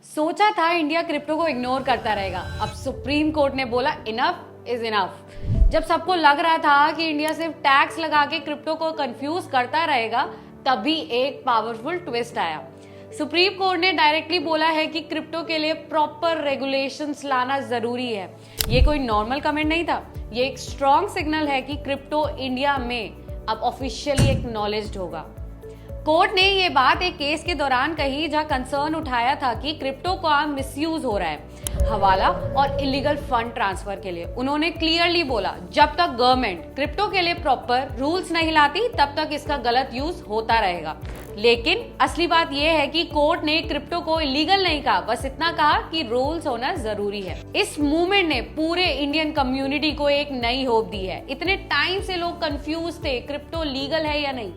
सोचा था India crypto को इग्नोर करता रहेगा, अब सुप्रीम कोर्ट ने बोला इनफ इज इनफ। जब सबको लग रहा था कि इंडिया सिर्फ टैक्स लगा के क्रिप्टो को कंफ्यूज करता रहेगा, तभी एक पावरफुल ट्विस्ट आया। सुप्रीम कोर्ट ने डायरेक्टली बोला है कि क्रिप्टो के लिए प्रॉपर रेगुलेशंस लाना जरूरी है। ये कोई नॉर्मल कमेंट नहीं था, ये एक स्ट्रॉन्ग सिग्नल है कि क्रिप्टो इंडिया में अब ऑफिशियली एक्नॉलेज्ड होगा। कोर्ट ने ये बात एक केस के दौरान कही जहां कंसर्न उठाया था कि क्रिप्टो का मिसयूज हो रहा है हवाला और इलीगल फंड ट्रांसफर के लिए। उन्होंने क्लियरली बोला, जब तक गवर्नमेंट क्रिप्टो के लिए प्रॉपर रूल्स नहीं लाती तब तक इसका गलत यूज होता रहेगा। लेकिन असली बात यह है कि कोर्ट ने क्रिप्टो को इलीगल नहीं कहा, बस इतना कहा कि रूल्स होना जरूरी है। इस मूवमेंट ने पूरे इंडियन कम्युनिटी को एक नई होप दी है। इतने टाइम से लोग कंफ्यूज थे क्रिप्टो लीगल है या नहीं।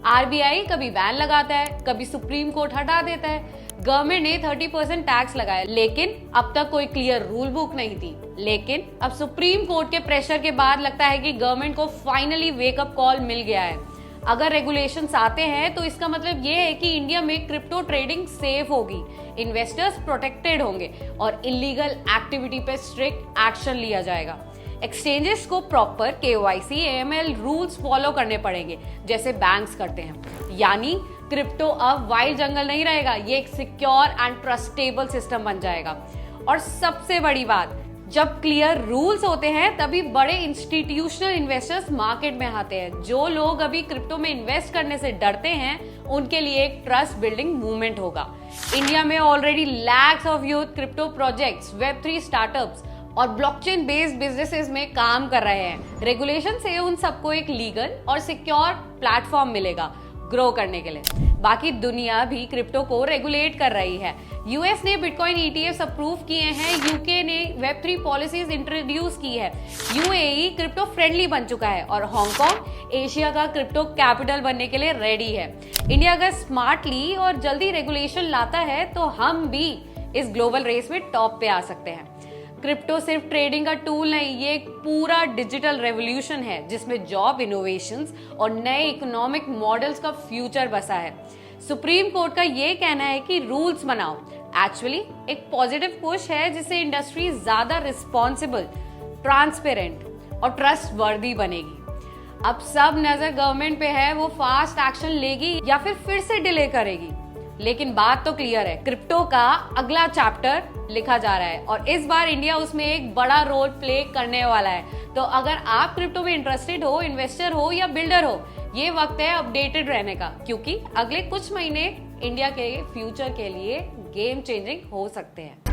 आरबीआई कभी बैन लगाता है, कभी सुप्रीम कोर्ट हटा देता है, गवर्नमेंट ने 30% टैक्स लगाया, लेकिन अब तक कोई क्लियर रूल बुक नहीं थी। लेकिन अब सुप्रीम कोर्ट के प्रेशर के बाद लगता है कि गवर्नमेंट को फाइनली वेकअप कॉल मिल गया है। अगर रेगुलेशंस आते हैं तो इसका मतलब ये है कि इंडिया में क्रिप्टो ट्रेडिंग सेफ होगी, इन्वेस्टर्स प्रोटेक्टेड होंगे और इलीगल एक्टिविटी पे स्ट्रिक्ट एक्शन लिया जाएगा। एक्सचेंजेस को proper KYC AML rules follow करने पड़ेंगे, जैसे बैंक्स करते हैं। यानी क्रिप्टो अब वाइल्ड जंगल नहीं रहेगा, ये एक सिक्योर एंड ट्रस्टेबल सिस्टम बन जाएगा। और सबसे बड़ी बात, जब क्लियर रूल्स होते हैं तभी बड़े इंस्टीट्यूशनल इन्वेस्टर्स मार्केट में आते हैं। जो लोग अभी क्रिप्टो में इन्वेस्ट करने से डरते हैं, उनके लिए एक ट्रस्ट बिल्डिंग मूवमेंट होगा। इंडिया में already lakhs of youth crypto projects, Web3 startups और ब्लॉकचेन बेस्ड बिजनेसेस में काम कर रहे हैं। रेगुलेशन से उन सबको एक लीगल और सिक्योर प्लेटफॉर्म मिलेगा ग्रो करने के लिए। बाकी दुनिया भी क्रिप्टो को रेगुलेट कर रही है। यूएस ने बिटकॉइन ईटीएफ अप्रूव किए हैं, यूके ने वेब3 पॉलिसीज इंट्रोड्यूस की है, यूएई क्रिप्टो फ्रेंडली बन चुका है और हांगकांग एशिया का क्रिप्टो कैपिटल बनने के लिए रेडी है। इंडिया अगर स्मार्टली और जल्दी रेगुलेशन लाता है तो हम भी इस ग्लोबल रेस में टॉप पे आ सकते हैं। क्रिप्टो सिर्फ ट्रेडिंग का टूल नहीं, ये एक पूरा डिजिटल रेवोल्यूशन है जिसमें जॉब, इनोवेशंस और नए इकोनॉमिक मॉडल्स का फ्यूचर बसा है। सुप्रीम कोर्ट का ये कहना है कि रूल्स बनाओ एक्चुअली एक पॉजिटिव पुश है, जिससे इंडस्ट्री ज्यादा रिस्पॉन्सिबल, ट्रांसपेरेंट और ट्रस्ट वर्दी बनेगी। अब सब नजर गवर्नमेंट पे है, वो फास्ट एक्शन लेगी या फिर से डिले करेगी। लेकिन बात तो क्लियर है, क्रिप्टो का अगला चैप्टर लिखा जा रहा है और इस बार इंडिया उसमें एक बड़ा रोल प्ले करने वाला है। तो अगर आप क्रिप्टो में इंटरेस्टेड हो, इन्वेस्टर हो या बिल्डर हो, ये वक्त है अपडेटेड रहने का, क्योंकि अगले कुछ महीने इंडिया के फ्यूचर के लिए गेम चेंजिंग हो सकते हैं।